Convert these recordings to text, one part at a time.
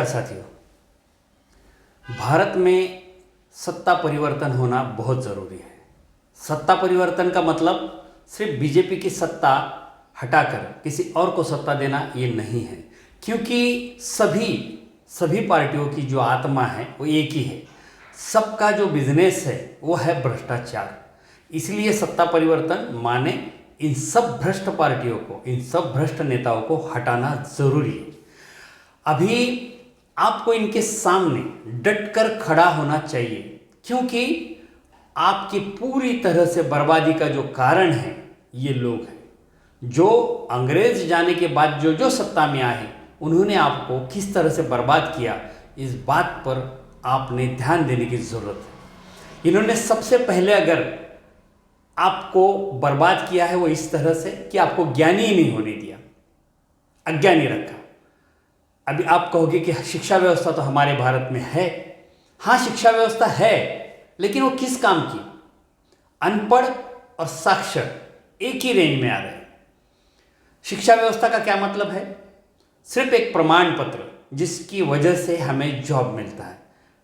नमस्कार साथियों। भारत में सत्ता परिवर्तन होना बहुत ज़रूरी है। सत्ता परिवर्तन का मतलब सिर्फ बीजेपी की सत्ता हटाकर किसी और को सत्ता देना ये नहीं है, क्योंकि सभी पार्टियों की जो आत्मा है वो एक ही है। सबका जो बिजनेस है वो है भ्रष्टाचार। इसलिए सत्ता परिवर्तन माने इन सब भ्रष्ट पार्टियों को, इन सब भ्रष्ट नेताओं को हटाना ज़रूरी है। अभी आपको इनके सामने डटकर खड़ा होना चाहिए, क्योंकि आपकी पूरी तरह से बर्बादी का जो कारण है ये लोग हैं। जो अंग्रेज जाने के बाद जो सत्ता में आए उन्होंने आपको किस तरह से बर्बाद किया, इस बात पर आपने ध्यान देने की ज़रूरत है। इन्होंने सबसे पहले अगर आपको बर्बाद किया है वो इस तरह से कि आपको ज्ञानी ही नहीं होने दिया, अज्ञानी रखा। अभी आप कहोगे कि शिक्षा व्यवस्था तो हमारे भारत में है। हाँ, शिक्षा व्यवस्था है, लेकिन वो किस काम की? अनपढ़ और साक्षर एक ही रेंज में आ रहे हैं। शिक्षा व्यवस्था का क्या मतलब है? सिर्फ एक प्रमाण पत्र जिसकी वजह से हमें जॉब मिलता है,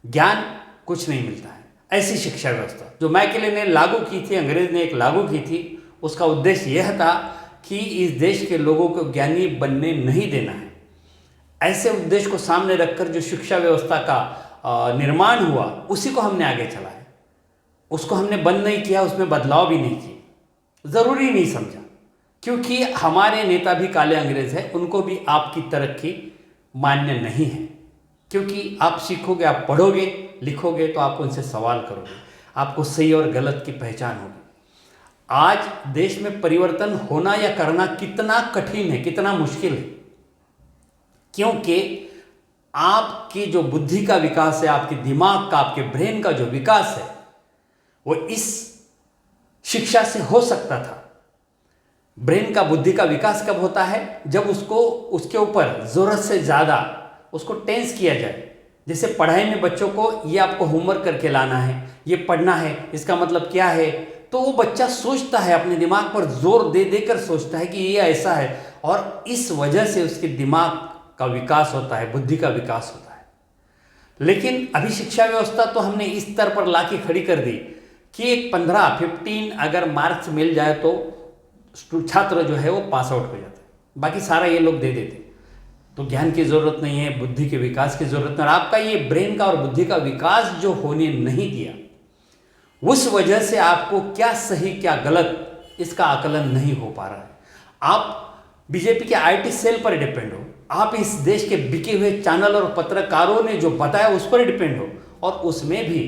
ज्ञान कुछ नहीं मिलता है। ऐसी शिक्षा व्यवस्था जो मैकेले ने लागू की थी, अंग्रेज ने एक लागू की थी, उसका उद्देश्य यह था कि इस देश के लोगों को ज्ञानी बनने नहीं देना है। ऐसे उद्देश्य को सामने रखकर जो शिक्षा व्यवस्था का निर्माण हुआ उसी को हमने आगे चलाया। उसको हमने बंद नहीं किया, उसमें बदलाव भी नहीं किए, ज़रूरी नहीं समझा, क्योंकि हमारे नेता भी काले अंग्रेज हैं। उनको भी आपकी तरक्की मान्य नहीं है, क्योंकि आप सीखोगे, आप पढ़ोगे, लिखोगे तो आप उनसे सवाल करोगे, आपको सही और गलत की पहचान होगी। आज देश में परिवर्तन होना या करना कितना कठिन है, कितना मुश्किल है, क्योंकि आपकी जो बुद्धि का विकास है, आपके दिमाग का, आपके ब्रेन का जो विकास है वो इस शिक्षा से हो सकता था। ब्रेन का, बुद्धि का विकास कब होता है? जब उसको उसके ऊपर ज़रूरत से ज़्यादा उसको टेंस किया जाए। जैसे पढ़ाई में बच्चों को ये आपको होमवर्क करके लाना है, ये पढ़ना है, इसका मतलब क्या है, तो वो बच्चा सोचता है, अपने दिमाग पर जोर दे देकर सोचता है कि ये ऐसा है, और इस वजह से उसके दिमाग का विकास होता है, बुद्धि का विकास होता है। लेकिन अभी शिक्षा व्यवस्था तो हमने इस स्तर पर लाके खड़ी कर दी कि एक 15 अगर मार्क्स मिल जाए तो छात्र जो है वो पास आउट हो जाता है, बाकी सारा ये लोग दे देते। तो ज्ञान की ज़रूरत नहीं है, बुद्धि के विकास की ज़रूरत नहीं। और आपका ये ब्रेन का और बुद्धि का विकास जो होने नहीं दिया, उस वजह से आपको क्या सही क्या गलत इसका आकलन नहीं हो पा रहा है। आप बीजेपी के आईटी सेल पर डिपेंड हो, आप इस देश के बिके हुए चैनल और पत्रकारों ने जो बताया उस पर डिपेंड हो, और उसमें भी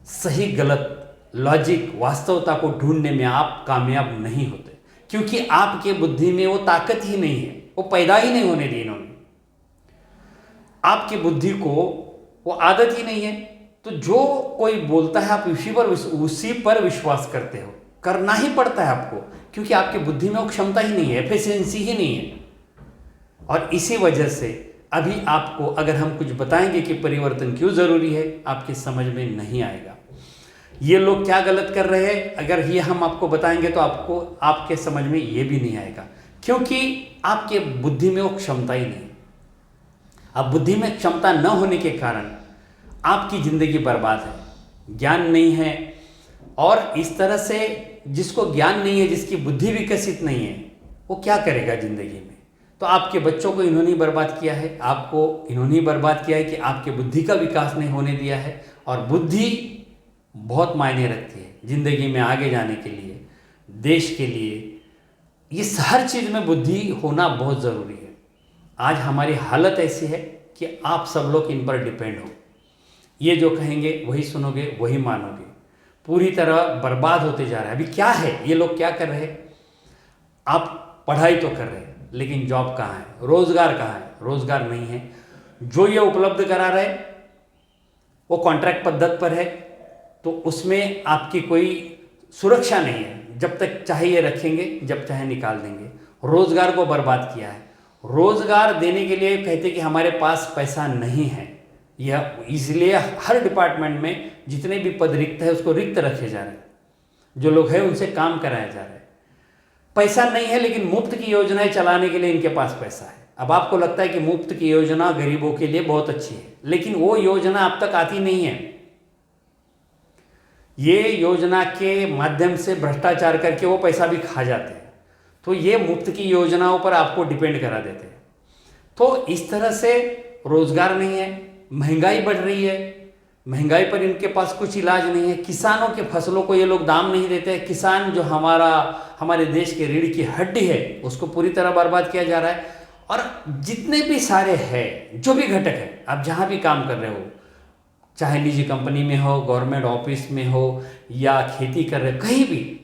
सही गलत, लॉजिक, वास्तवता को ढूंढने में आप कामयाब नहीं होते, क्योंकि आपके बुद्धि में वो ताकत ही नहीं है, वो पैदा ही नहीं होने दी इन्होंने। आपकी बुद्धि को वो आदत ही नहीं है, तो जो कोई बोलता है आप उसी पर विश्वास करते हो। करना ही पड़ता है आपको, क्योंकि आपकी बुद्धि में वो क्षमता ही नहीं है, एफिशिएंसी ही नहीं है। और इसी वजह से अभी आपको अगर हम कुछ बताएंगे कि परिवर्तन क्यों ज़रूरी है, आपकी समझ में नहीं आएगा। ये लोग क्या गलत कर रहे हैं, अगर ये हम आपको बताएंगे तो आपको आपके समझ में ये भी नहीं आएगा, क्योंकि आपके बुद्धि में वो क्षमता ही नहीं। अब बुद्धि में क्षमता न होने के कारण आपकी ज़िंदगी बर्बाद है, ज्ञान नहीं है। और इस तरह से जिसको ज्ञान नहीं है, जिसकी बुद्धि विकसित नहीं है, वो क्या करेगा ज़िंदगी में? तो आपके बच्चों को इन्होंने बर्बाद किया है, आपको इन्होंने बर्बाद किया है कि आपके बुद्धि का विकास नहीं होने दिया है। और बुद्धि बहुत मायने रखती है ज़िंदगी में आगे जाने के लिए, देश के लिए। इस हर चीज़ में बुद्धि होना बहुत ज़रूरी है। आज हमारी हालत ऐसी है कि आप सब लोग इन पर डिपेंड हो। ये जो कहेंगे वही सुनोगे, वही मानोगे। पूरी तरह बर्बाद होते जा रहा है। अभी क्या है, ये लोग क्या कर रहे हैं? आप पढ़ाई तो कर रहे हैं, लेकिन जॉब कहाँ है, रोज़गार कहाँ है? रोज़गार नहीं है। जो ये उपलब्ध करा रहे वो कॉन्ट्रैक्ट पद्धति पर है, तो उसमें आपकी कोई सुरक्षा नहीं है। जब तक चाहे ये रखेंगे, जब चाहे निकाल देंगे। रोज़गार को बर्बाद किया है। रोज़गार देने के लिए कहते कि हमारे पास पैसा नहीं है, यह इसलिए हर डिपार्टमेंट में जितने भी पद रिक्त है उसको रिक्त रखे जा रहे हैं। जो लोग हैं उनसे काम कराया जा रहा है। पैसा नहीं है, लेकिन मुफ्त की योजनाएं चलाने के लिए इनके पास पैसा है। अब आपको लगता है कि मुफ्त की योजना गरीबों के लिए बहुत अच्छी है, लेकिन वो योजना अब तक आती नहीं है। ये योजना के माध्यम से भ्रष्टाचार करके वो पैसा भी खा जाते हैं। तो ये मुफ्त की योजनाओं पर आपको डिपेंड करा देते हैं। तो इस तरह से रोजगार नहीं है, महंगाई बढ़ रही है, महंगाई पर इनके पास कुछ इलाज नहीं है। किसानों के फसलों को ये लोग दाम नहीं देते हैं। किसान जो हमारे देश के रीढ़ की हड्डी है, उसको पूरी तरह बर्बाद किया जा रहा है। और जितने भी सारे हैं, जो भी घटक है, आप जहाँ भी काम कर रहे हो, चाहे निजी कंपनी में हो, गवर्नमेंट ऑफिस में हो, या खेती कर रहे हो, कहीं भी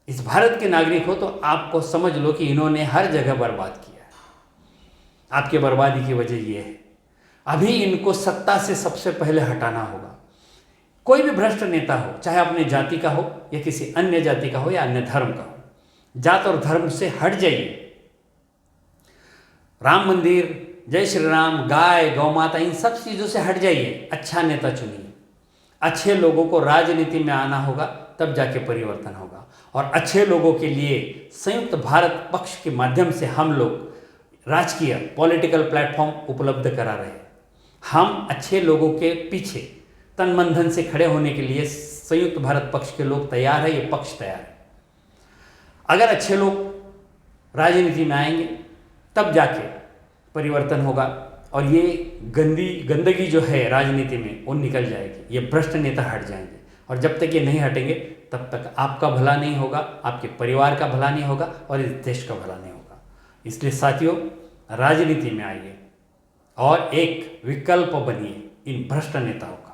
इस भारत के नागरिक हो, तो आपको समझ लो कि इन्होंने हर जगह बर्बाद किया है। आपके बर्बादी की वजह यह है। अभी इनको सत्ता से सबसे पहले हटाना होगा। कोई भी भ्रष्ट नेता हो, चाहे अपने जाति का हो या किसी अन्य जाति का हो या अन्य धर्म का हो, जात और धर्म से हट जाइए। राम मंदिर, जय श्री राम, गाय, गौ माता, इन सब चीज़ों से हट जाइए। अच्छा नेता चुनिए। अच्छे लोगों को राजनीति में आना होगा, तब जाके परिवर्तन होगा। और अच्छे लोगों के लिए संयुक्त भारत पक्ष के माध्यम से हम लोग राजकीय पॉलिटिकल प्लेटफॉर्म उपलब्ध करा रहे हैं। हम अच्छे लोगों के पीछे तन मन धन से खड़े होने के लिए संयुक्त भारत पक्ष के लोग तैयार है, ये पक्ष तैयार है। अगर अच्छे लोग राजनीति में आएंगे, तब जाके परिवर्तन होगा और ये गंदगी जो है राजनीति में, वो निकल जाएगी। ये भ्रष्ट नेता हट जाएंगे। और जब तक ये नहीं हटेंगे, तब तक आपका भला नहीं होगा, आपके परिवार का भला नहीं होगा और इस देश का भला नहीं होगा। इसलिए साथियों, राजनीति में आइए और एक विकल्प बनिए इन भ्रष्ट नेताओं का।